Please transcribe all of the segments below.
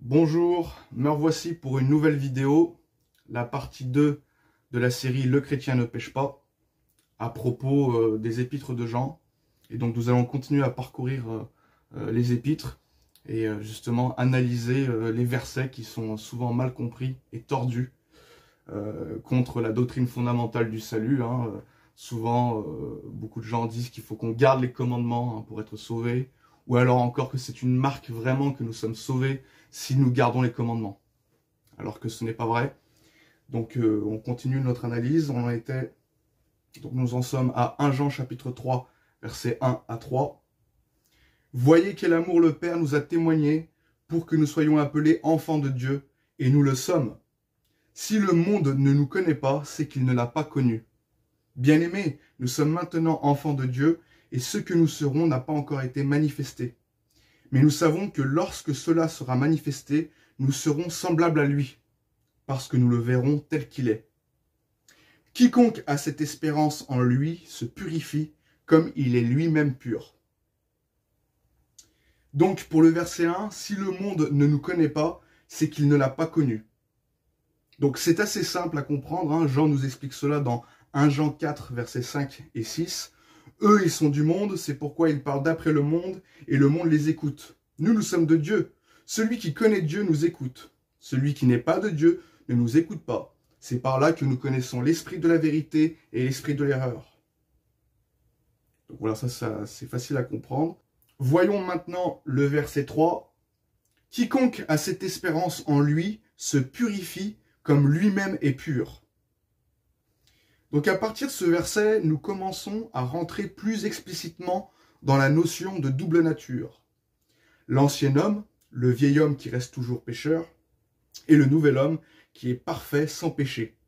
Bonjour, me revoici pour une nouvelle vidéo, la partie 2 de la série Le chrétien ne pêche pas, à propos des épîtres de Jean. Et donc nous allons continuer à parcourir les épîtres et justement analyser les versets qui sont souvent mal compris et tordus contre la doctrine fondamentale du salut. Souvent, beaucoup de gens disent qu'il faut qu'on garde les commandements pour être sauvés, ou alors encore que c'est une marque vraiment que nous sommes sauvés si nous gardons les commandements, alors que ce n'est pas vrai. Donc on continue notre analyse. Nous en sommes à 1 Jean chapitre 3, versets 1 à 3. Voyez quel amour le Père nous a témoigné pour que nous soyons appelés enfants de Dieu, et nous le sommes. Si le monde ne nous connaît pas, c'est qu'il ne l'a pas connu. Bien-aimés, nous sommes maintenant enfants de Dieu, et ce que nous serons n'a pas encore été manifesté. Mais nous savons que lorsque cela sera manifesté, nous serons semblables à lui, parce que nous le verrons tel qu'il est. Quiconque a cette espérance en lui se purifie comme il est lui-même pur. Donc pour le verset 1, si le monde ne nous connaît pas, c'est qu'il ne l'a pas connu. Donc c'est assez simple à comprendre, Jean nous explique cela dans 1 Jean 4, versets 5 et 6. Eux, ils sont du monde, c'est pourquoi ils parlent d'après le monde, et le monde les écoute. Nous, nous sommes de Dieu. Celui qui connaît Dieu nous écoute. Celui qui n'est pas de Dieu ne nous écoute pas. C'est par là que nous connaissons l'esprit de la vérité et l'esprit de l'erreur. Donc voilà, ça c'est facile à comprendre. Voyons maintenant le verset 3. Quiconque a cette espérance en lui se purifie comme lui-même est pur. Donc à partir de ce verset, nous commençons à rentrer plus explicitement dans la notion de double nature. L'ancien homme, le vieil homme qui reste toujours pécheur, et le nouvel homme qui est parfait sans péché.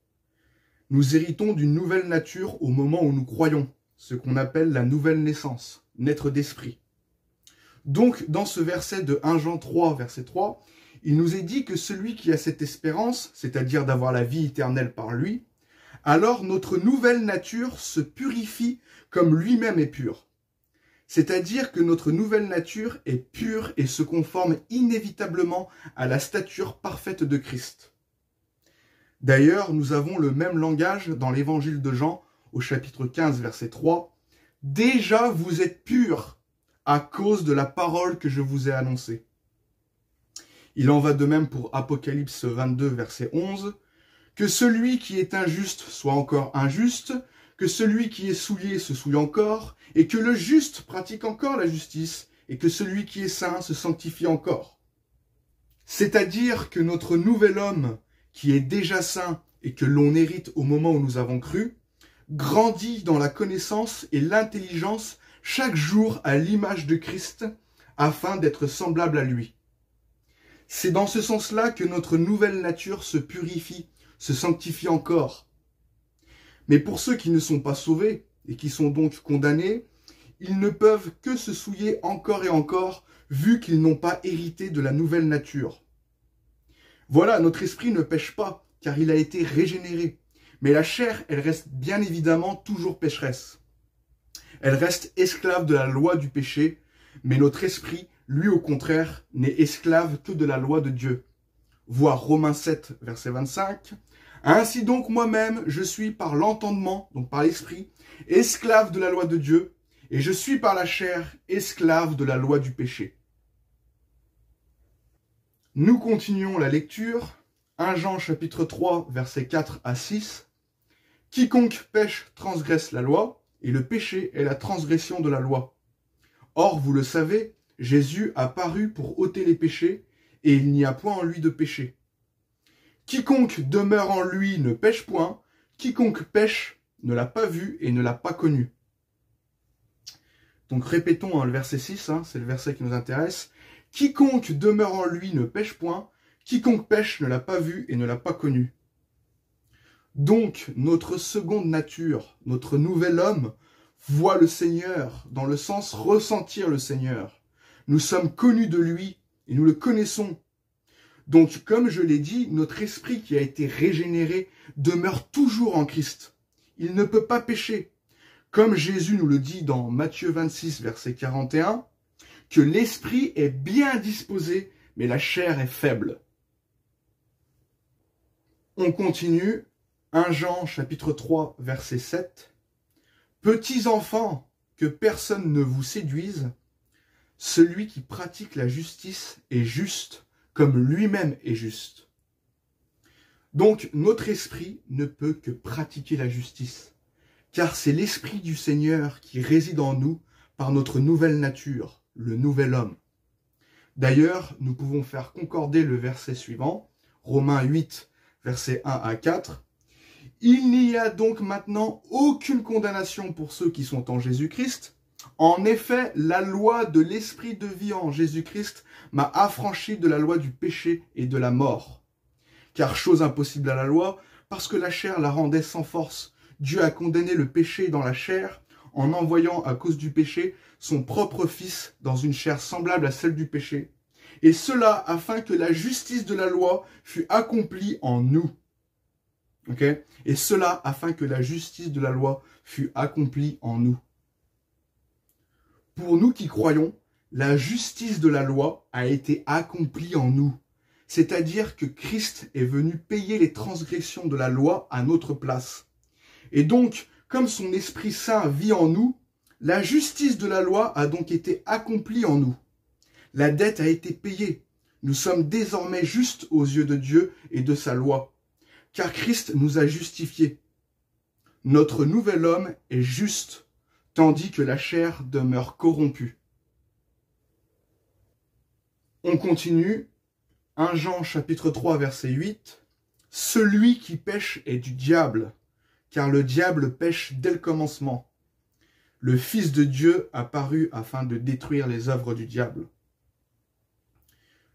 Nous héritons d'une nouvelle nature au moment où nous croyons, ce qu'on appelle la nouvelle naissance, naître d'esprit. Donc dans ce verset de 1 Jean 3, verset 3, il nous est dit que celui qui a cette espérance, c'est-à-dire d'avoir la vie éternelle par lui, alors notre nouvelle nature se purifie comme lui-même est pur. C'est-à-dire que notre nouvelle nature est pure et se conforme inévitablement à la stature parfaite de Christ. D'ailleurs, nous avons le même langage dans l'évangile de Jean, au chapitre 15, verset 3. « Déjà vous êtes purs à cause de la parole que je vous ai annoncée. » Il en va de même pour Apocalypse 22, verset 11. Que celui qui est injuste soit encore injuste, que celui qui est souillé se souille encore, et que le juste pratique encore la justice, et que celui qui est saint se sanctifie encore. C'est-à-dire que notre nouvel homme, qui est déjà saint et que l'on hérite au moment où nous avons cru, grandit dans la connaissance et l'intelligence chaque jour à l'image de Christ, afin d'être semblable à lui. C'est dans ce sens-là que notre nouvelle nature se purifie, se sanctifie encore. Mais pour ceux qui ne sont pas sauvés et qui sont donc condamnés, ils ne peuvent que se souiller encore et encore, vu qu'ils n'ont pas hérité de la nouvelle nature. Voilà, notre esprit ne pêche pas, car il a été régénéré. Mais la chair, elle reste bien évidemment toujours pécheresse. Elle reste esclave de la loi du péché, mais notre esprit, lui au contraire, n'est esclave que de la loi de Dieu. Voir Romains 7, verset 25. Ainsi donc moi-même, je suis par l'entendement, donc par l'esprit, esclave de la loi de Dieu, et je suis par la chair, esclave de la loi du péché. Nous continuons la lecture. 1 Jean chapitre 3, versets 4 à 6. Quiconque pêche transgresse la loi, et le péché est la transgression de la loi. Or, vous le savez, Jésus a paru pour ôter les péchés, et il n'y a point en lui de péché. Quiconque demeure en lui ne pêche point, quiconque pêche ne l'a pas vu et ne l'a pas connu. Donc répétons le verset 6, c'est le verset qui nous intéresse. Quiconque demeure en lui ne pêche point, quiconque pêche ne l'a pas vu et ne l'a pas connu. Donc notre seconde nature, notre nouvel homme, voit le Seigneur, dans le sens ressentir le Seigneur. Nous sommes connus de lui et nous le connaissons. Donc, comme je l'ai dit, notre esprit qui a été régénéré demeure toujours en Christ. Il ne peut pas pécher. Comme Jésus nous le dit dans Matthieu 26, verset 41, que l'esprit est bien disposé, mais la chair est faible. On continue, 1 Jean chapitre 3 verset 7. Petits enfants, que personne ne vous séduise, celui qui pratique la justice est juste, comme lui-même est juste. Donc notre esprit ne peut que pratiquer la justice, car c'est l'esprit du Seigneur qui réside en nous par notre nouvelle nature, le nouvel homme. D'ailleurs, nous pouvons faire concorder le verset suivant, Romains 8, versets 1 à 4. Il n'y a donc maintenant aucune condamnation pour ceux qui sont en Jésus-Christ. En effet, la loi de l'esprit de vie en Jésus-Christ m'a affranchi de la loi du péché et de la mort. Car chose impossible à la loi, parce que la chair la rendait sans force, Dieu a condamné le péché dans la chair, en envoyant à cause du péché son propre Fils dans une chair semblable à celle du péché, et cela afin que la justice de la loi fût accomplie en nous. Okay? Et cela afin que la justice de la loi fût accomplie en nous. Pour nous qui croyons, la justice de la loi a été accomplie en nous. C'est-à-dire que Christ est venu payer les transgressions de la loi à notre place. Et donc, comme son Esprit Saint vit en nous, la justice de la loi a donc été accomplie en nous. La dette a été payée. Nous sommes désormais justes aux yeux de Dieu et de sa loi, car Christ nous a justifiés. Notre nouvel homme est juste, tandis que la chair demeure corrompue. On continue. 1 Jean chapitre 3 verset 8. Celui qui pêche est du diable, car le diable pêche dès le commencement. Le Fils de Dieu apparut afin de détruire les œuvres du diable.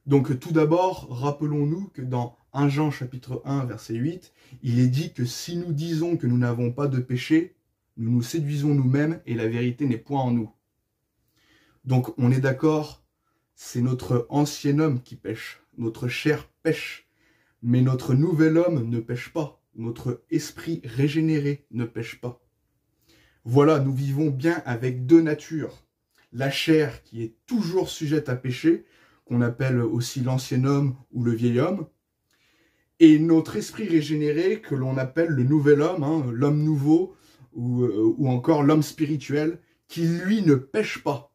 Donc tout d'abord, rappelons-nous que dans 1 Jean chapitre 1 verset 8, il est dit que si nous disons que nous n'avons pas de péché, nous nous séduisons nous-mêmes et la vérité n'est point en nous. Donc on est d'accord, c'est notre ancien homme qui pêche. Notre chair pêche, mais notre nouvel homme ne pêche pas. Notre esprit régénéré ne pêche pas. Voilà, nous vivons bien avec deux natures. La chair qui est toujours sujette à pécher, qu'on appelle aussi l'ancien homme ou le vieil homme, et notre esprit régénéré que l'on appelle le nouvel homme, hein, l'homme nouveau, ou encore l'homme spirituel, qui lui ne pêche pas.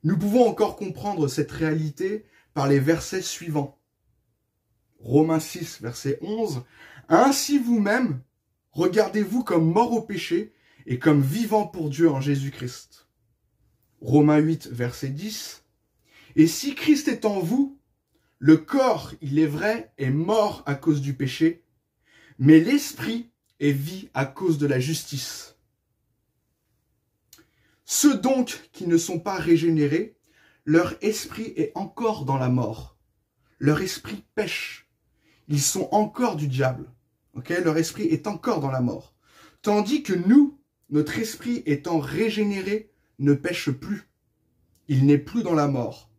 Nous pouvons encore comprendre cette réalité par les versets suivants. Romains 6, verset 11. Ainsi vous-même, regardez-vous comme morts au péché et comme vivants pour Dieu en Jésus-Christ. Romains 8, verset 10. Et si Christ est en vous, le corps, il est vrai, est mort à cause du péché, mais l'esprit est vie à cause de la justice. Ceux donc qui ne sont pas régénérés, leur esprit est encore dans la mort. Leur esprit pêche. Ils sont encore du diable. Okay? Leur esprit est encore dans la mort. Tandis que nous, notre esprit étant régénéré, ne pêche plus. Il n'est plus dans la mort.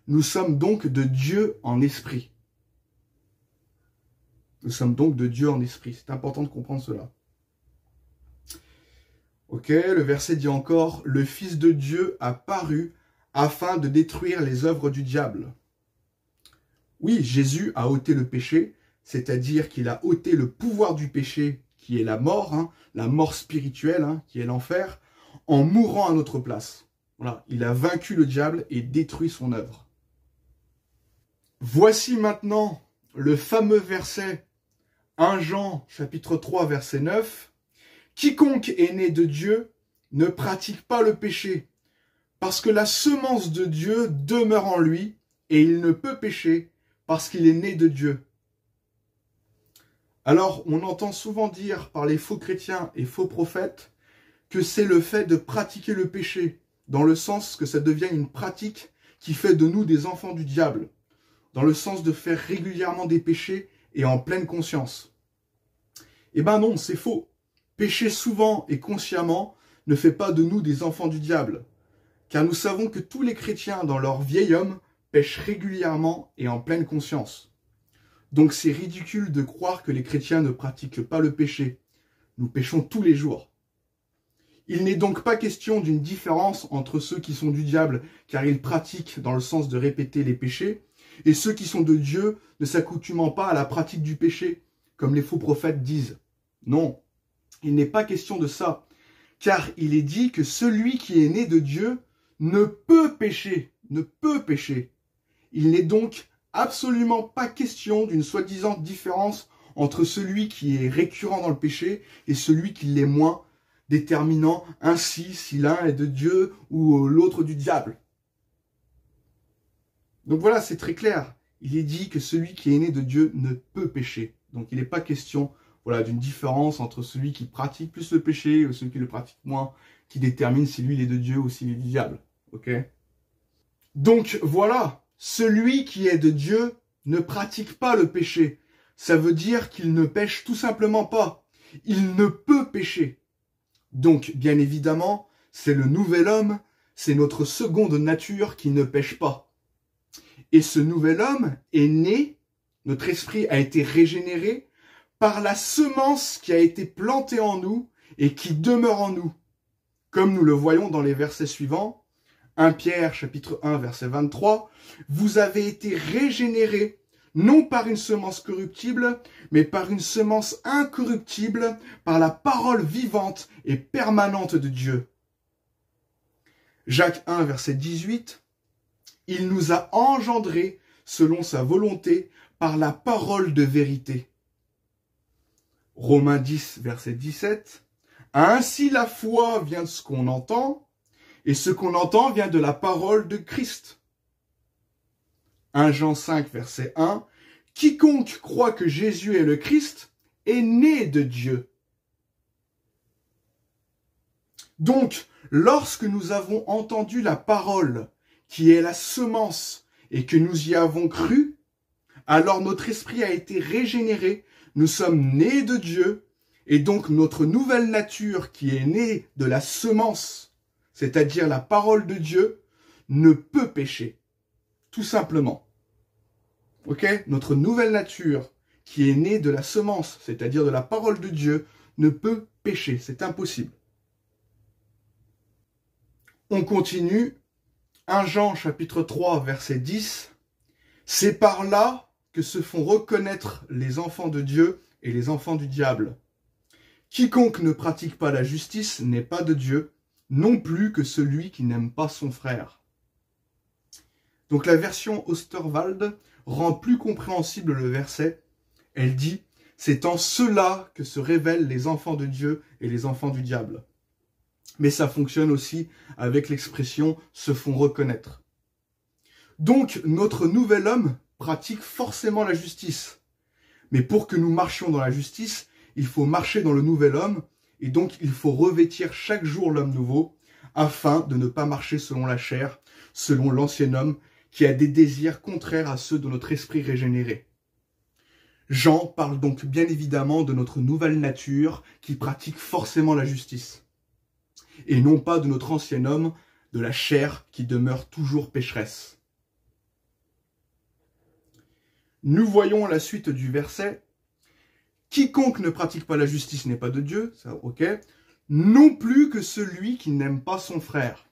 Nous sommes donc de Dieu en esprit. Nous sommes donc de Dieu en esprit. C'est important de comprendre cela. Ok, le verset dit encore, le Fils de Dieu a paru afin de détruire les œuvres du diable. Oui, Jésus a ôté le péché, c'est-à-dire qu'il a ôté le pouvoir du péché, qui est la mort, hein, la mort spirituelle, hein, qui est l'enfer, en mourant à notre place. Voilà, il a vaincu le diable et détruit son œuvre. Voici maintenant le fameux verset 1 Jean chapitre 3 verset 9. Quiconque est né de Dieu ne pratique pas le péché, parce que la semence de Dieu demeure en lui, et il ne peut pécher, parce qu'il est né de Dieu. Alors, on entend souvent dire par les faux chrétiens et faux prophètes que c'est le fait de pratiquer le péché, dans le sens que ça devient une pratique qui fait de nous des enfants du diable, dans le sens de faire régulièrement des péchés et en pleine conscience. Eh ben non, c'est faux. Pécher souvent et consciemment ne fait pas de nous des enfants du diable, car nous savons que tous les chrétiens dans leur vieil homme pêchent régulièrement et en pleine conscience. Donc c'est ridicule de croire que les chrétiens ne pratiquent pas le péché. Nous péchons tous les jours. Il n'est donc pas question d'une différence entre ceux qui sont du diable, car ils pratiquent dans le sens de répéter les péchés, et ceux qui sont de Dieu, ne s'accoutumant pas à la pratique du péché, comme les faux prophètes disent. Non, il n'est pas question de ça, car il est dit que celui qui est né de Dieu ne peut pécher, ne peut pécher. Il n'est donc absolument pas question d'une soi-disant différence entre celui qui est récurrent dans le péché et celui qui l'est moins, déterminant ainsi si l'un est de Dieu ou l'autre du diable. Donc voilà, c'est très clair. Il est dit que celui qui est né de Dieu ne peut pécher. Donc il n'est pas question d'une différence entre celui qui pratique plus le péché ou celui qui le pratique moins, qui détermine si lui il est de Dieu ou s'il est du diable. Ok ? Donc voilà, celui qui est de Dieu ne pratique pas le péché. Ça veut dire qu'il ne pêche tout simplement pas. Il ne peut pécher. Donc, bien évidemment, c'est le nouvel homme, c'est notre seconde nature qui ne pêche pas. Et ce nouvel homme est né, notre esprit a été régénéré par la semence qui a été plantée en nous et qui demeure en nous. Comme nous le voyons dans les versets suivants, 1 Pierre chapitre 1 verset 23, vous avez été régénérés non par une semence corruptible, mais par une semence incorruptible, par la parole vivante et permanente de Dieu. Jacques 1, verset 18, il nous a engendrés selon sa volonté par la parole de vérité. Romains 10, verset 17, ainsi la foi vient de ce qu'on entend, et ce qu'on entend vient de la parole de Christ. 1 Jean 5, verset 1, quiconque croit que Jésus est le Christ est né de Dieu. Donc, lorsque nous avons entendu la parole, qui est la semence, et que nous y avons cru, alors notre esprit a été régénéré, nous sommes nés de Dieu, et donc notre nouvelle nature qui est née de la semence, c'est-à-dire la parole de Dieu, ne peut pécher. Tout simplement. Ok ? Notre nouvelle nature, qui est née de la semence, c'est-à-dire de la parole de Dieu, ne peut pécher. C'est impossible. On continue. 1 Jean chapitre 3, verset 10. C'est par là que se font reconnaître les enfants de Dieu et les enfants du diable. Quiconque ne pratique pas la justice n'est pas de Dieu, non plus que celui qui n'aime pas son frère. Donc la version Osterwald rend plus compréhensible le verset. Elle dit « C'est en cela que se révèlent les enfants de Dieu et les enfants du diable. » Mais ça fonctionne aussi avec l'expression « se font reconnaître ». Donc notre nouvel homme pratique forcément la justice. Mais pour que nous marchions dans la justice, il faut marcher dans le nouvel homme et donc il faut revêtir chaque jour l'homme nouveau afin de ne pas marcher selon la chair, selon l'ancien homme qui a des désirs contraires à ceux de notre esprit régénéré. Jean parle donc bien évidemment de notre nouvelle nature qui pratique forcément la justice, et non pas de notre ancien homme, de la chair qui demeure toujours pécheresse. Nous voyons la suite du verset. Quiconque ne pratique pas la justice n'est pas de Dieu, ça, ok, non plus que celui qui n'aime pas son frère.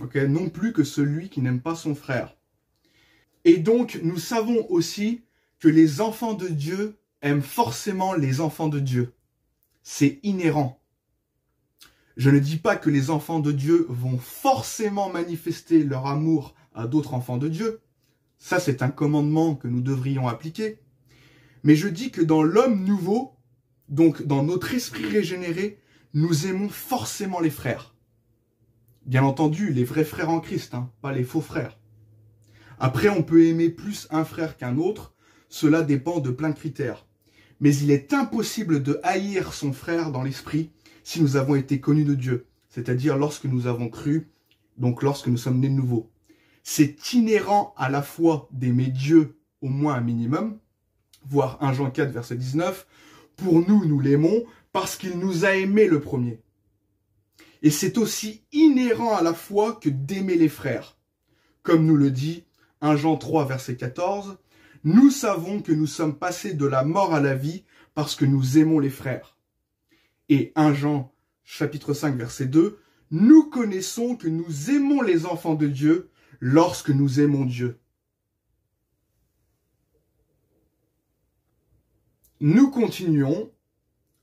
Ok, non plus que celui qui n'aime pas son frère. Et donc, nous savons aussi que les enfants de Dieu aiment forcément les enfants de Dieu. C'est inhérent. Je ne dis pas que les enfants de Dieu vont forcément manifester leur amour à d'autres enfants de Dieu. Ça, c'est un commandement que nous devrions appliquer. Mais je dis que dans l'homme nouveau, donc dans notre esprit régénéré, nous aimons forcément les frères. Bien entendu, les vrais frères en Christ, pas les faux frères. Après, on peut aimer plus un frère qu'un autre, cela dépend de plein de critères. Mais il est impossible de haïr son frère dans l'esprit si nous avons été connus de Dieu, c'est-à-dire lorsque nous avons cru, donc lorsque nous sommes nés de nouveau. C'est inhérent à la foi d'aimer Dieu au moins un minimum, voire 1 Jean 4, verset 19, pour nous, nous l'aimons parce qu'il nous a aimés le premier. Et c'est aussi inhérent à la foi que d'aimer les frères. Comme nous le dit 1 Jean 3, verset 14, « Nous savons que nous sommes passés de la mort à la vie parce que nous aimons les frères. » Et 1 Jean chapitre 5, verset 2, « Nous connaissons que nous aimons les enfants de Dieu lorsque nous aimons Dieu. » Nous continuons,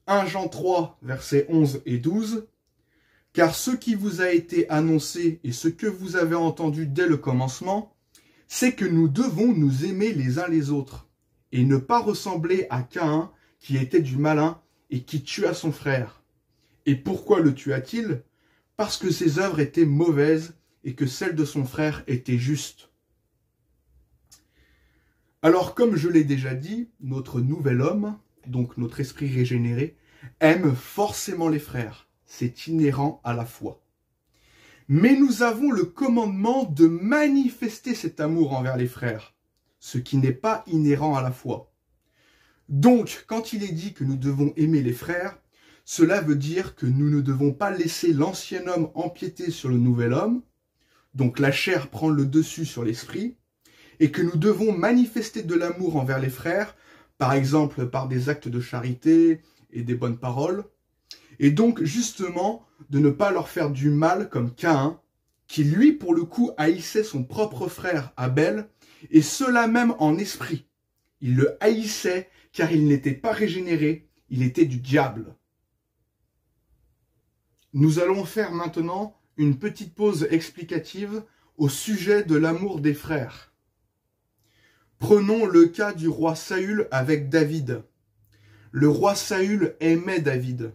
1 Jean 3, versets 11 et 12, « Car ce qui vous a été annoncé et ce que vous avez entendu dès le commencement, c'est que nous devons nous aimer les uns les autres, et ne pas ressembler à Caïn qui était du malin et qui tua son frère. Et pourquoi le tua-t-il? Parce que ses œuvres étaient mauvaises et que celles de son frère étaient justes. » Alors, comme je l'ai déjà dit, notre nouvel homme, donc notre esprit régénéré, aime forcément les frères. C'est inhérent à la foi. Mais nous avons le commandement de manifester cet amour envers les frères, ce qui n'est pas inhérent à la foi. Donc, quand il est dit que nous devons aimer les frères, cela veut dire que nous ne devons pas laisser l'ancien homme empiéter sur le nouvel homme, donc la chair prendre le dessus sur l'esprit, et que nous devons manifester de l'amour envers les frères, par exemple par des actes de charité et des bonnes paroles, et donc justement de ne pas leur faire du mal comme Caïn, qui lui pour le coup haïssait son propre frère Abel, et cela même en esprit. Il le haïssait car il n'était pas régénéré, il était du diable. Nous allons faire maintenant une petite pause explicative au sujet de l'amour des frères. Prenons le cas du roi Saül avec David. Le roi Saül aimait David.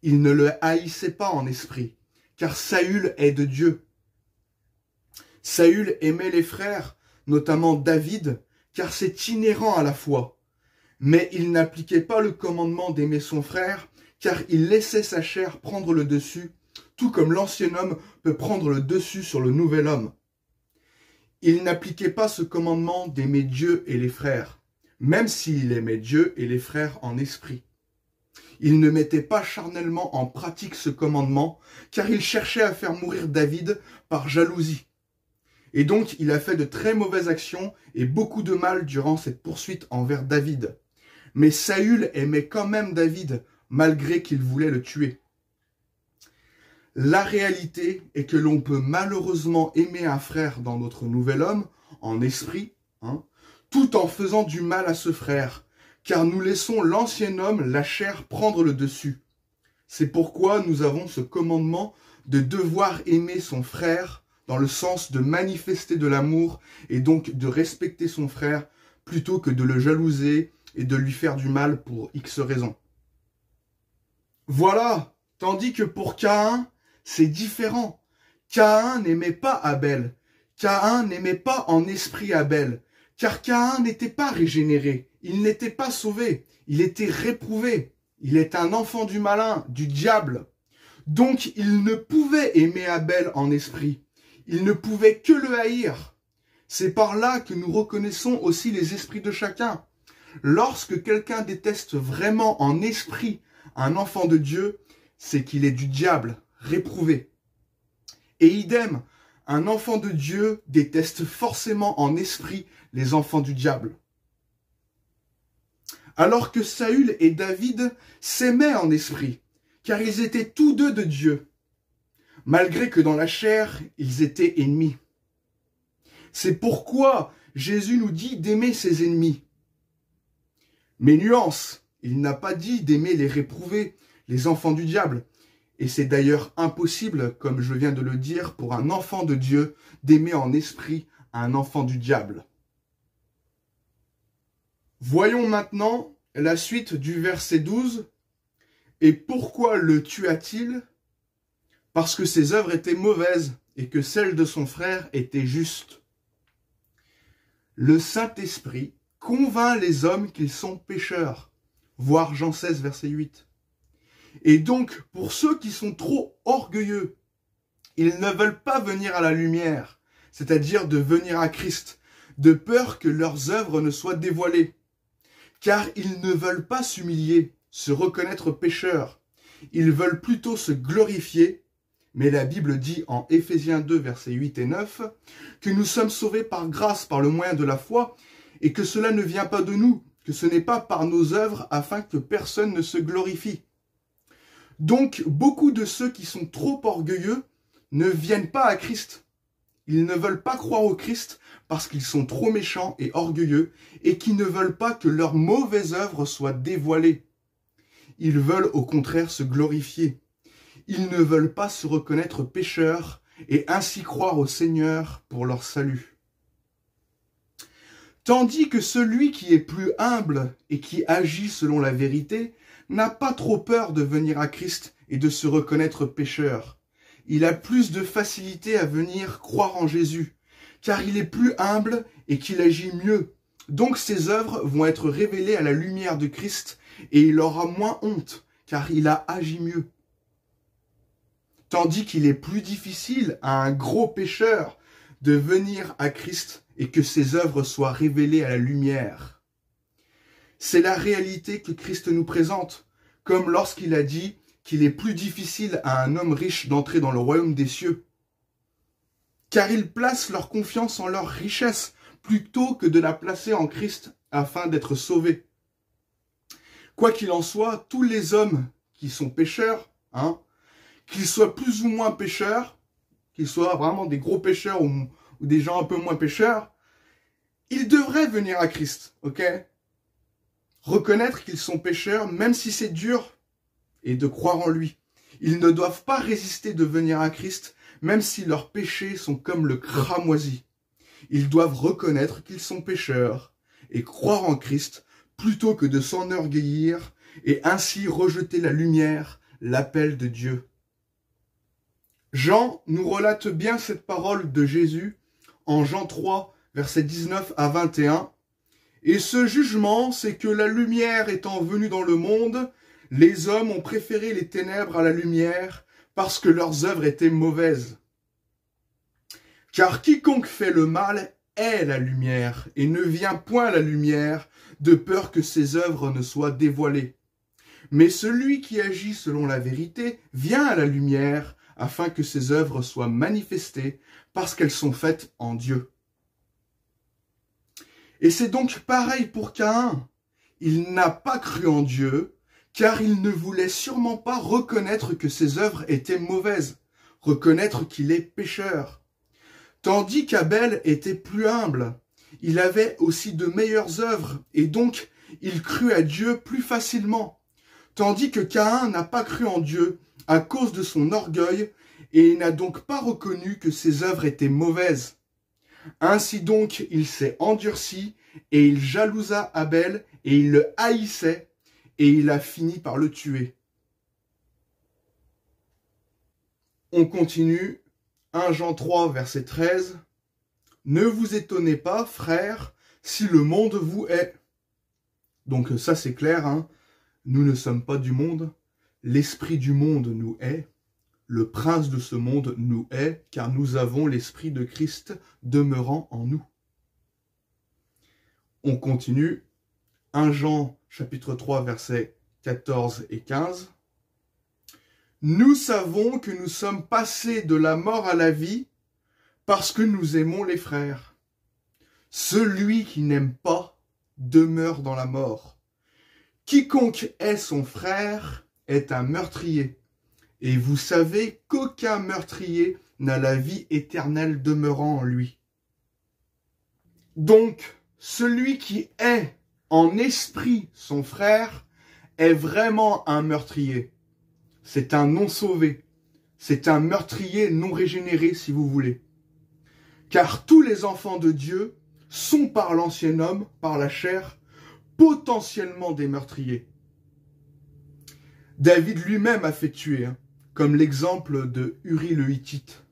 Il ne le haïssait pas en esprit, car Saül est de Dieu. Saül aimait les frères, notamment David, car c'est inhérent à la foi. Mais il n'appliquait pas le commandement d'aimer son frère, car il laissait sa chair prendre le dessus, tout comme l'ancien homme peut prendre le dessus sur le nouvel homme. Il n'appliquait pas ce commandement d'aimer Dieu et les frères, même s'il aimait Dieu et les frères en esprit. Il ne mettait pas charnellement en pratique ce commandement, car il cherchait à faire mourir David par jalousie. Et donc il a fait de très mauvaises actions et beaucoup de mal durant cette poursuite envers David. Mais Saül aimait quand même David, malgré qu'il voulait le tuer. La réalité est que l'on peut malheureusement aimer un frère dans notre nouvel homme, en esprit, tout en faisant du mal à ce frère, car nous laissons l'ancien homme, la chair, prendre le dessus. C'est pourquoi nous avons ce commandement de devoir aimer son frère, dans le sens de manifester de l'amour et donc de respecter son frère, plutôt que de le jalouser et de lui faire du mal pour X raisons. Voilà, tandis que pour Caïn, c'est différent. Caïn n'aimait pas Abel. Caïn n'aimait pas en esprit Abel. Car Caïn n'était pas régénéré. Il n'était pas sauvé. Il était réprouvé. Il est un enfant du malin, du diable. Donc il ne pouvait aimer Abel en esprit. Il ne pouvait que le haïr. C'est par là que nous reconnaissons aussi les esprits de chacun. Lorsque quelqu'un déteste vraiment en esprit un enfant de Dieu, c'est qu'il est du diable, réprouvé. Et idem, un enfant de Dieu déteste forcément en esprit les enfants du diable. Alors que Saül et David s'aimaient en esprit, car ils étaient tous deux de Dieu, malgré que dans la chair, ils étaient ennemis. C'est pourquoi Jésus nous dit d'aimer ses ennemis. Mais nuance, il n'a pas dit d'aimer les réprouvés, les enfants du diable. Et c'est d'ailleurs impossible, comme je viens de le dire, pour un enfant de Dieu d'aimer en esprit un enfant du diable. Voyons maintenant la suite du verset 12. Et pourquoi le tua-t-il? Parce que ses œuvres étaient mauvaises et que celles de son frère étaient justes. Le Saint-Esprit convainc les hommes qu'ils sont pécheurs. Voir Jean 16, verset 8. Et donc, pour ceux qui sont trop orgueilleux, ils ne veulent pas venir à la lumière, c'est-à-dire de venir à Christ, de peur que leurs œuvres ne soient dévoilées. Car ils ne veulent pas s'humilier, se reconnaître pécheurs. Ils veulent plutôt se glorifier. Mais la Bible dit en Éphésiens 2, versets 8 et 9, que nous sommes sauvés par grâce, par le moyen de la foi, et que cela ne vient pas de nous, que ce n'est pas par nos œuvres afin que personne ne se glorifie. Donc, beaucoup de ceux qui sont trop orgueilleux ne viennent pas à Christ. Ils ne veulent pas croire au Christ parce qu'ils sont trop méchants et orgueilleux et qui ne veulent pas que leurs mauvaises œuvres soient dévoilées. Ils veulent au contraire se glorifier. Ils ne veulent pas se reconnaître pécheurs et ainsi croire au Seigneur pour leur salut. Tandis que celui qui est plus humble et qui agit selon la vérité n'a pas trop peur de venir à Christ et de se reconnaître pécheur. Il a plus de facilité à venir croire en Jésus, car il est plus humble et qu'il agit mieux. Donc ses œuvres vont être révélées à la lumière de Christ et il aura moins honte, car il a agi mieux. Tandis qu'il est plus difficile à un gros pécheur de venir à Christ et que ses œuvres soient révélées à la lumière. C'est la réalité que Christ nous présente, comme lorsqu'il a dit qu'il est plus difficile à un homme riche d'entrer dans le royaume des cieux, car ils placent leur confiance en leur richesse plutôt que de la placer en Christ afin d'être sauvés. Quoi qu'il en soit, tous les hommes qui sont pécheurs, qu'ils soient plus ou moins pécheurs, qu'ils soient vraiment des gros pécheurs ou des gens un peu moins pécheurs, ils devraient venir à Christ, ok? Reconnaître qu'ils sont pécheurs, même si c'est dur, et de croire en lui. Ils ne doivent pas résister de venir à Christ, même si leurs péchés sont comme le cramoisi. Ils doivent reconnaître qu'ils sont pécheurs et croire en Christ plutôt que de s'enorgueillir et ainsi rejeter la lumière, l'appel de Dieu. Jean nous relate bien cette parole de Jésus en Jean 3, versets 19 à 21. Et ce jugement, c'est que la lumière étant venue dans le monde, les hommes ont préféré les ténèbres à la lumière parce que leurs œuvres étaient mauvaises. Car quiconque fait le mal est la lumière et ne vient point à la lumière de peur que ses œuvres ne soient dévoilées. Mais celui qui agit selon la vérité vient à la lumière afin que ses œuvres soient manifestées parce qu'elles sont faites en Dieu. Et c'est donc pareil pour Caïn. Il n'a pas cru en Dieu, car il ne voulait sûrement pas reconnaître que ses œuvres étaient mauvaises, reconnaître qu'il est pécheur. Tandis qu'Abel était plus humble, il avait aussi de meilleures œuvres, et donc il crut à Dieu plus facilement. Tandis que Caïn n'a pas cru en Dieu à cause de son orgueil, et n'a donc pas reconnu que ses œuvres étaient mauvaises. Ainsi donc, il s'est endurci, et il jalousa Abel, et il le haïssait, et il a fini par le tuer. On continue, 1 Jean 3, verset 13. « Ne vous étonnez pas, frères, si le monde vous hait. » Donc ça c'est clair, nous ne sommes pas du monde, l'esprit du monde nous hait, le prince de ce monde nous hait, car nous avons l'esprit de Christ demeurant en nous. On continue, 1 Jean chapitre 3 versets 14 et 15. « Nous savons que nous sommes passés de la mort à la vie parce que nous aimons les frères. Celui qui n'aime pas demeure dans la mort. Quiconque est son frère est un meurtrier. Et vous savez qu'aucun meurtrier n'a la vie éternelle demeurant en lui. Donc, celui qui est en esprit son frère est vraiment un meurtrier. C'est un non sauvé. C'est un meurtrier non régénéré, si vous voulez. Car tous les enfants de Dieu sont par l'ancien homme, par la chair, potentiellement des meurtriers. David lui-même a fait tuer, comme l'exemple de Uri le Hittite.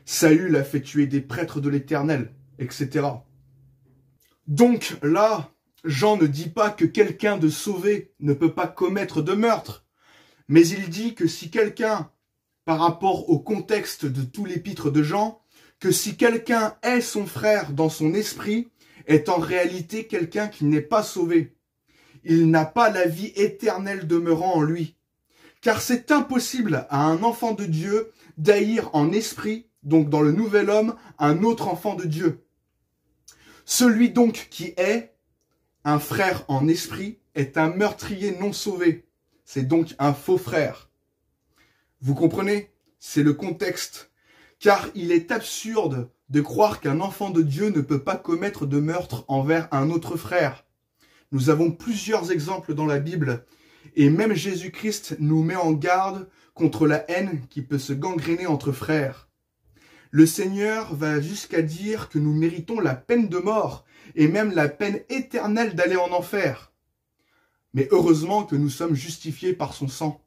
Saül a fait tuer des prêtres de l'Éternel, etc. Donc là, Jean ne dit pas que quelqu'un de sauvé ne peut pas commettre de meurtre, mais il dit que si quelqu'un, par rapport au contexte de tout l'épître de Jean, que si quelqu'un est son frère dans son esprit, est en réalité quelqu'un qui n'est pas sauvé. Il n'a pas la vie éternelle demeurant en lui. Car c'est impossible à un enfant de Dieu d'haïr en esprit, donc dans le nouvel homme, un autre enfant de Dieu. Celui donc qui est un frère en esprit est un meurtrier non sauvé. C'est donc un faux frère. Vous comprenez? C'est le contexte. Car il est absurde de croire qu'un enfant de Dieu ne peut pas commettre de meurtre envers un autre frère. Nous avons plusieurs exemples dans la Bible, et même Jésus-Christ nous met en garde contre la haine qui peut se gangréner entre frères. Le Seigneur va jusqu'à dire que nous méritons la peine de mort, et même la peine éternelle d'aller en enfer. Mais heureusement que nous sommes justifiés par son sang.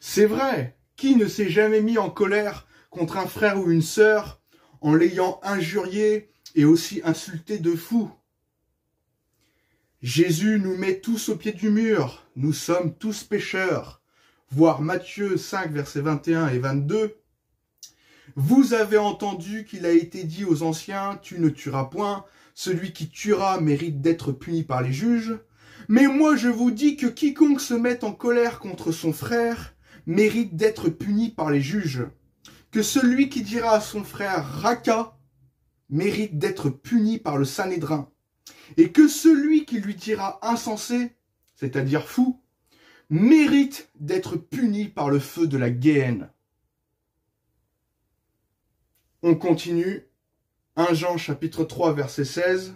C'est vrai, qui ne s'est jamais mis en colère contre un frère ou une sœur en l'ayant injurié et aussi insulté de fou? Jésus nous met tous au pied du mur, nous sommes tous pécheurs. Voir Matthieu 5, versets 21 et 22. Vous avez entendu qu'il a été dit aux anciens, tu ne tueras point, celui qui tuera mérite d'être puni par les juges. Mais moi je vous dis que quiconque se met en colère contre son frère mérite d'être puni par les juges. Que celui qui dira à son frère Raka mérite d'être puni par le Sanhédrin. Et que celui qui lui dira insensé, c'est-à-dire fou, mérite d'être puni par le feu de la Guéhenne. On continue. 1 Jean chapitre 3 verset 16.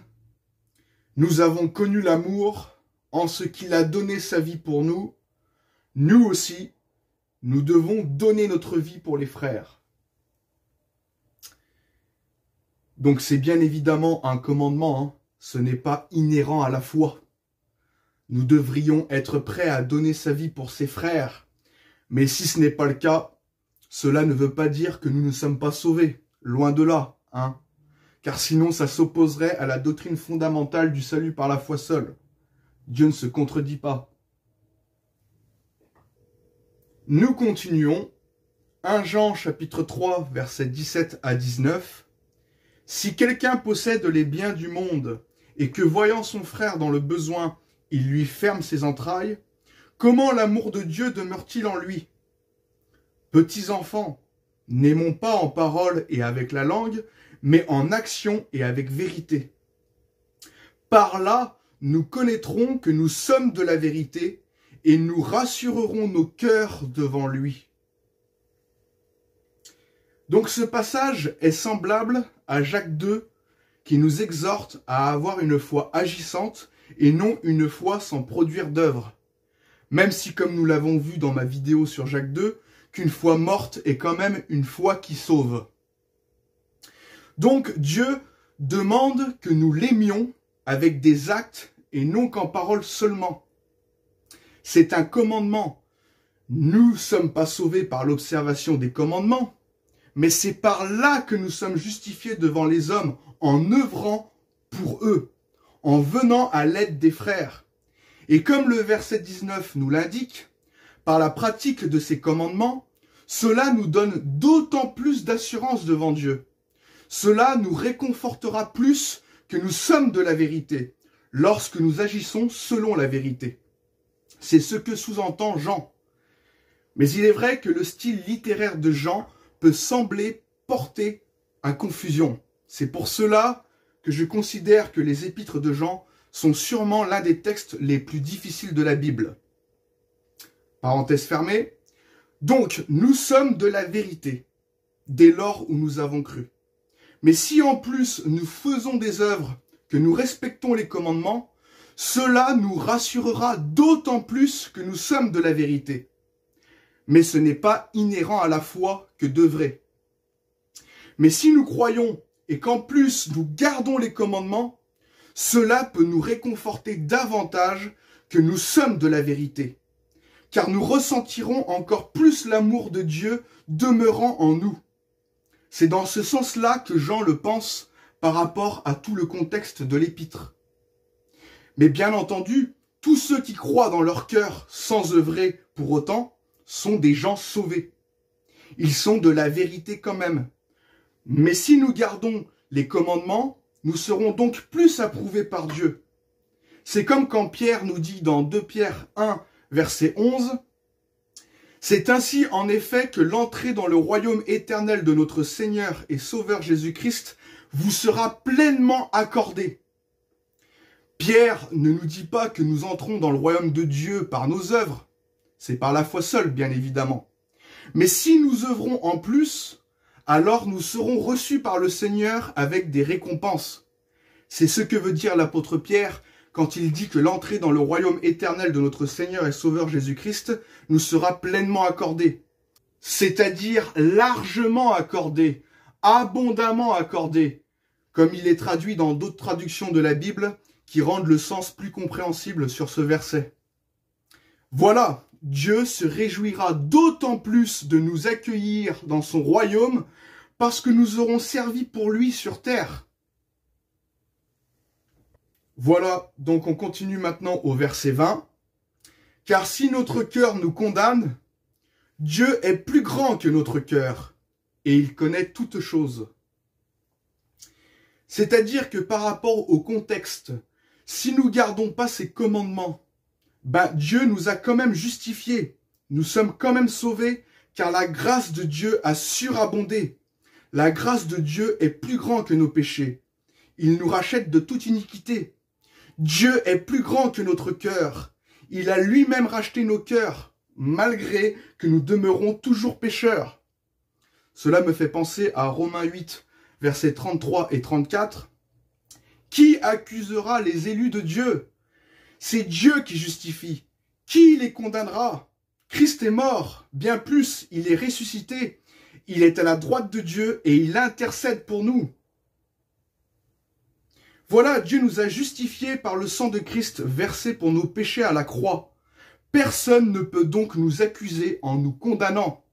Nous avons connu l'amour en ce qu'il a donné sa vie pour nous. Nous aussi, nous devons donner notre vie pour les frères. Donc c'est bien évidemment un commandement, hein. Ce n'est pas inhérent à la foi. Nous devrions être prêts à donner sa vie pour ses frères. Mais si ce n'est pas le cas, cela ne veut pas dire que nous ne sommes pas sauvés. Loin de là, hein. Car sinon ça s'opposerait à la doctrine fondamentale du salut par la foi seule. Dieu ne se contredit pas. Nous continuons. 1 Jean chapitre 3 versets 17 à 19. Si quelqu'un possède les biens du monde et que voyant son frère dans le besoin, il lui ferme ses entrailles, comment l'amour de Dieu demeure-t-il en lui? Petits enfants, n'aimons pas en parole et avec la langue, mais en action et avec vérité. Par là, nous connaîtrons que nous sommes de la vérité et nous rassurerons nos cœurs devant lui. Donc ce passage est semblable à Jacques 2 qui nous exhorte à avoir une foi agissante et non une foi sans produire d'œuvre. Même si, comme nous l'avons vu dans ma vidéo sur Jacques 2, qu'une foi morte est quand même une foi qui sauve. Donc Dieu demande que nous l'aimions avec des actes et non qu'en parole seulement. C'est un commandement. Nous ne sommes pas sauvés par l'observation des commandements, mais c'est par là que nous sommes justifiés devant les hommes en œuvrant pour eux, en venant à l'aide des frères. Et comme le verset 19 nous l'indique, par la pratique de ces commandements, cela nous donne d'autant plus d'assurance devant Dieu. Cela nous réconfortera plus que nous sommes de la vérité, lorsque nous agissons selon la vérité. C'est ce que sous-entend Jean. Mais il est vrai que le style littéraire de Jean peut sembler porter à confusion. C'est pour cela que je considère que les épîtres de Jean sont sûrement l'un des textes les plus difficiles de la Bible. Parenthèse fermée. Donc, nous sommes de la vérité, dès lors où nous avons cru. Mais si en plus nous faisons des œuvres, que nous respectons les commandements, cela nous rassurera d'autant plus que nous sommes de la vérité. Mais ce n'est pas inhérent à la foi que d'œuvrer. Mais si nous croyons et qu'en plus nous gardons les commandements, cela peut nous réconforter davantage que nous sommes de la vérité, car nous ressentirons encore plus l'amour de Dieu demeurant en nous. C'est dans ce sens-là que Jean le pense par rapport à tout le contexte de l'épître. Mais bien entendu, tous ceux qui croient dans leur cœur sans œuvrer pour autant sont des gens sauvés. Ils sont de la vérité quand même. Mais si nous gardons les commandements, nous serons donc plus approuvés par Dieu. C'est comme quand Pierre nous dit dans 2 Pierre 1, verset 11, « C'est ainsi en effet que l'entrée dans le royaume éternel de notre Seigneur et Sauveur Jésus-Christ vous sera pleinement accordée. » Pierre ne nous dit pas que nous entrons dans le royaume de Dieu par nos œuvres. C'est par la foi seule, bien évidemment. Mais si nous œuvrons en plus, alors nous serons reçus par le Seigneur avec des récompenses. C'est ce que veut dire l'apôtre Pierre quand il dit que l'entrée dans le royaume éternel de notre Seigneur et Sauveur Jésus-Christ nous sera pleinement accordée. C'est-à-dire largement accordée, abondamment accordée, comme il est traduit dans d'autres traductions de la Bible qui rendent le sens plus compréhensible sur ce verset. Voilà, Dieu se réjouira d'autant plus de nous accueillir dans son royaume parce que nous aurons servi pour lui sur terre. Voilà, donc on continue maintenant au verset 20. « Car si notre cœur nous condamne, Dieu est plus grand que notre cœur, et il connaît toutes choses. » C'est-à-dire que par rapport au contexte, si nous ne gardons pas ses commandements, Dieu nous a quand même justifiés, nous sommes quand même sauvés, car la grâce de Dieu a surabondé. La grâce de Dieu est plus grand que nos péchés. Il nous rachète de toute iniquité. Dieu est plus grand que notre cœur. Il a lui-même racheté nos cœurs, malgré que nous demeurons toujours pécheurs. Cela me fait penser à Romains 8, versets 33 et 34. « Qui accusera les élus de Dieu ? C'est Dieu qui justifie. Qui les condamnera ? Christ est mort, bien plus, il est ressuscité. Il est à la droite de Dieu et il intercède pour nous. » Voilà, Dieu nous a justifiés par le sang de Christ versé pour nos péchés à la croix. Personne ne peut donc nous accuser en nous condamnant.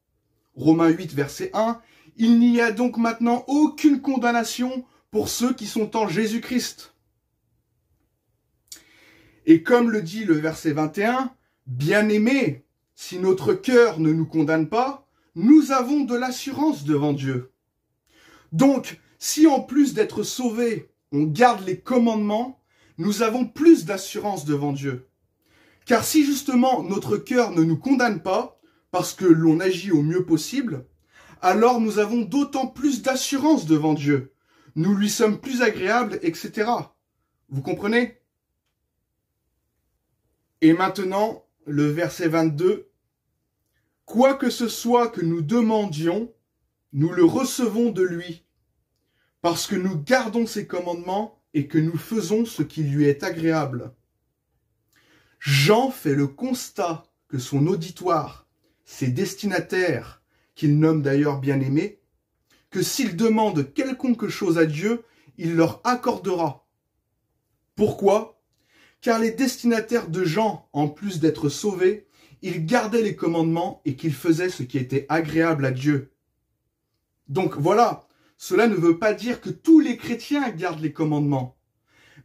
Romains 8, verset 1. « Il n'y a donc maintenant aucune condamnation pour ceux qui sont en Jésus-Christ. » Et comme le dit le verset 21, « Bien-aimés, si notre cœur ne nous condamne pas, nous avons de l'assurance devant Dieu. » Donc, si en plus d'être sauvés, on garde les commandements, nous avons plus d'assurance devant Dieu. Car si justement notre cœur ne nous condamne pas, parce que l'on agit au mieux possible, alors nous avons d'autant plus d'assurance devant Dieu. Nous lui sommes plus agréables, etc. Vous comprenez ? Et maintenant, le verset 22. « Quoi que ce soit que nous demandions, nous le recevons de lui, parce que nous gardons ses commandements et que nous faisons ce qui lui est agréable. » Jean fait le constat que son auditoire, ses destinataires, qu'il nomme d'ailleurs bien-aimés, que s'ils demandent quelconque chose à Dieu, il leur accordera. Pourquoi ? Car les destinataires de Jean, en plus d'être sauvés, ils gardaient les commandements et qu'ils faisaient ce qui était agréable à Dieu. Donc voilà, cela ne veut pas dire que tous les chrétiens gardent les commandements.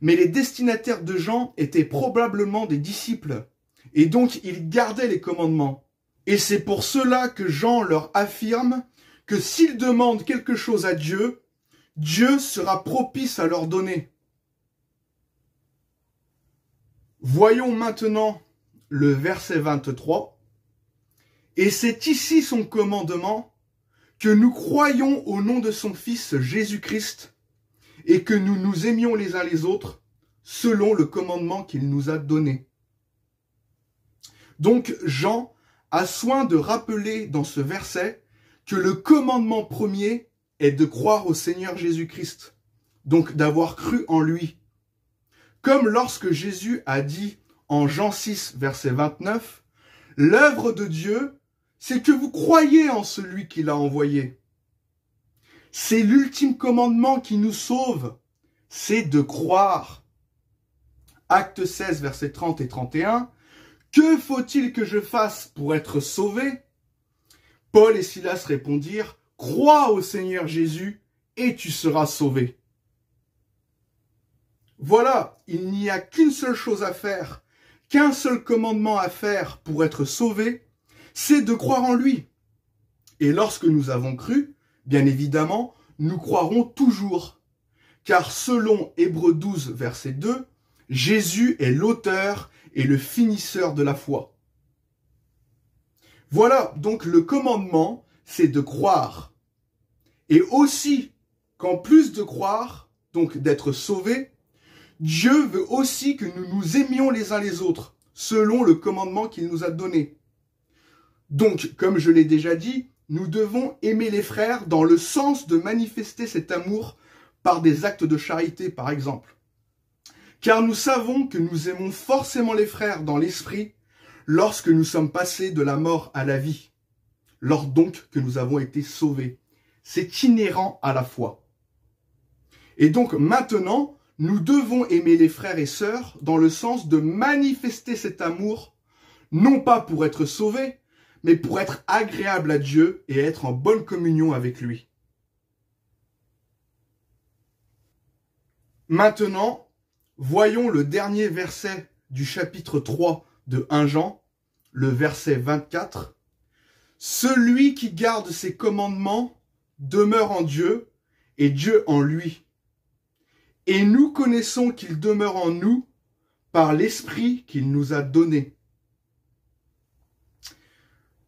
Mais les destinataires de Jean étaient probablement des disciples. Et donc ils gardaient les commandements. Et c'est pour cela que Jean leur affirme que s'ils demandent quelque chose à Dieu, Dieu sera propice à leur donner. Voyons maintenant le verset 23. « Et c'est ici son commandement, que nous croyons au nom de son Fils Jésus-Christ, et que nous nous aimions les uns les autres, selon le commandement qu'il nous a donné. » Donc Jean a soin de rappeler dans ce verset que le commandement premier est de croire au Seigneur Jésus-Christ, donc d'avoir cru en lui. Comme lorsque Jésus a dit en Jean 6, verset 29, « L'œuvre de Dieu, c'est que vous croyez en celui qui l'a envoyé. » C'est l'ultime commandement qui nous sauve, c'est de croire. Acte 16, versets 30 et 31, « Que faut-il que je fasse pour être sauvé ?» Paul et Silas répondirent, « Crois au Seigneur Jésus et tu seras sauvé. » Voilà, il n'y a qu'une seule chose à faire, qu'un seul commandement à faire pour être sauvé, c'est de croire en lui. Et lorsque nous avons cru, bien évidemment, nous croirons toujours. Car selon Hébreux 12, verset 2, Jésus est l'auteur et le finisseur de la foi. Voilà, donc le commandement, c'est de croire. Et aussi, qu'en plus de croire, donc d'être sauvés, Dieu veut aussi que nous nous aimions les uns les autres, selon le commandement qu'il nous a donné. Donc, comme je l'ai déjà dit, nous devons aimer les frères dans le sens de manifester cet amour par des actes de charité, par exemple. Car nous savons que nous aimons forcément les frères dans l'esprit lorsque nous sommes passés de la mort à la vie, lors donc que nous avons été sauvés. C'est inhérent à la foi. Et donc maintenant, nous devons aimer les frères et sœurs dans le sens de manifester cet amour, non pas pour être sauvés, mais pour être agréable à Dieu et être en bonne communion avec lui. Maintenant, voyons le dernier verset du chapitre 3 de 1 Jean, le verset 24. « Celui qui garde ses commandements demeure en Dieu et Dieu en lui. Et nous connaissons qu'il demeure en nous par l'Esprit qu'il nous a donné. »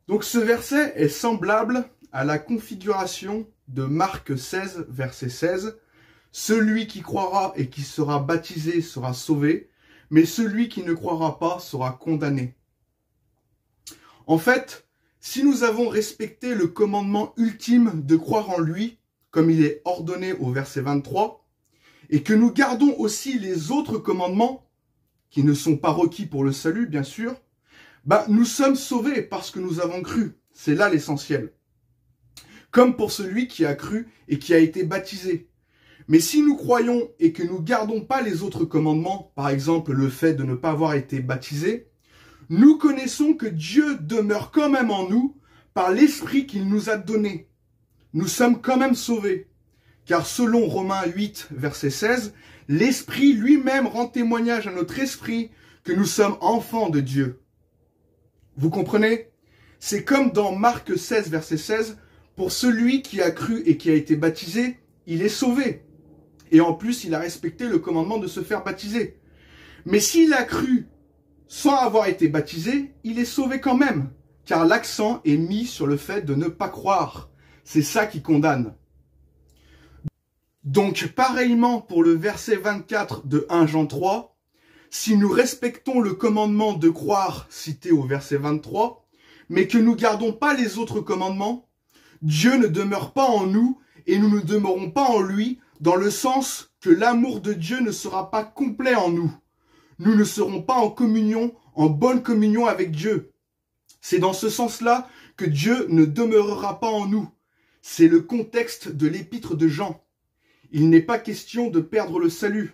Donc ce verset est semblable à la configuration de Marc 16, verset 16. « Celui qui croira et qui sera baptisé sera sauvé, mais celui qui ne croira pas sera condamné. » En fait, si nous avons respecté le commandement ultime de croire en lui, comme il est ordonné au verset 23, et que nous gardons aussi les autres commandements, qui ne sont pas requis pour le salut, bien sûr, nous sommes sauvés parce que nous avons cru. C'est là l'essentiel. Comme pour celui qui a cru et qui a été baptisé. Mais si nous croyons et que nous gardons pas les autres commandements, par exemple le fait de ne pas avoir été baptisé, nous connaissons que Dieu demeure quand même en nous par l'Esprit qu'il nous a donné. Nous sommes quand même sauvés. Car selon Romains 8, verset 16, l'Esprit lui-même rend témoignage à notre esprit que nous sommes enfants de Dieu. Vous comprenez? C'est comme dans Marc 16, verset 16, pour celui qui a cru et qui a été baptisé, il est sauvé. Et en plus, il a respecté le commandement de se faire baptiser. Mais s'il a cru sans avoir été baptisé, il est sauvé quand même, car l'accent est mis sur le fait de ne pas croire. C'est ça qui condamne. Donc, pareillement pour le verset 24 de 1 Jean 3, si nous respectons le commandement de croire cité au verset 23, mais que nous ne gardons pas les autres commandements, Dieu ne demeure pas en nous et nous ne demeurons pas en lui, dans le sens que l'amour de Dieu ne sera pas complet en nous. Nous ne serons pas en communion, en bonne communion avec Dieu. C'est dans ce sens-là que Dieu ne demeurera pas en nous. C'est le contexte de l'épître de Jean. Il n'est pas question de perdre le salut,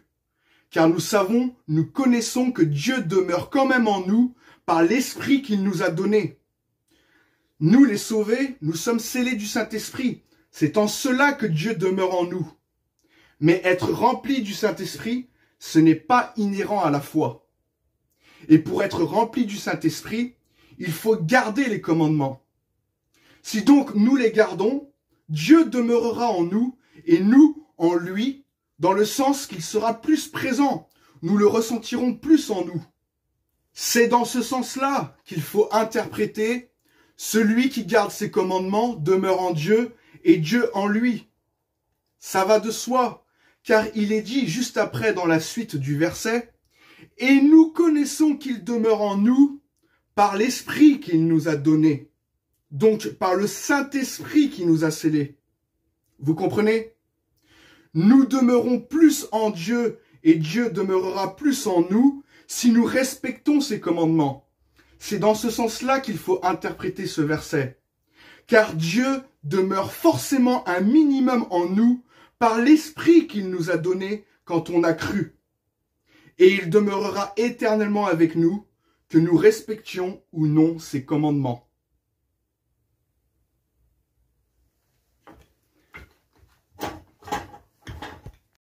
car nous savons, nous connaissons que Dieu demeure quand même en nous par l'Esprit qu'il nous a donné. Nous les sauvés, nous sommes scellés du Saint-Esprit. C'est en cela que Dieu demeure en nous. Mais être rempli du Saint-Esprit, ce n'est pas inhérent à la foi. Et pour être rempli du Saint-Esprit, il faut garder les commandements. Si donc nous les gardons, Dieu demeurera en nous et nous en lui, dans le sens qu'il sera plus présent. Nous le ressentirons plus en nous. C'est dans ce sens-là qu'il faut interpréter « Celui qui garde ses commandements demeure en Dieu et Dieu en lui ». Ça va de soi, car il est dit juste après dans la suite du verset « Et nous connaissons qu'il demeure en nous par l'Esprit qu'il nous a donné. » Donc par le Saint-Esprit qui nous a scellés. Vous comprenez? Nous demeurons plus en Dieu et Dieu demeurera plus en nous si nous respectons ses commandements. C'est dans ce sens-là qu'il faut interpréter ce verset. Car Dieu demeure forcément un minimum en nous par l'Esprit qu'il nous a donné quand on a cru. Et il demeurera éternellement avec nous, que nous respections ou non ses commandements.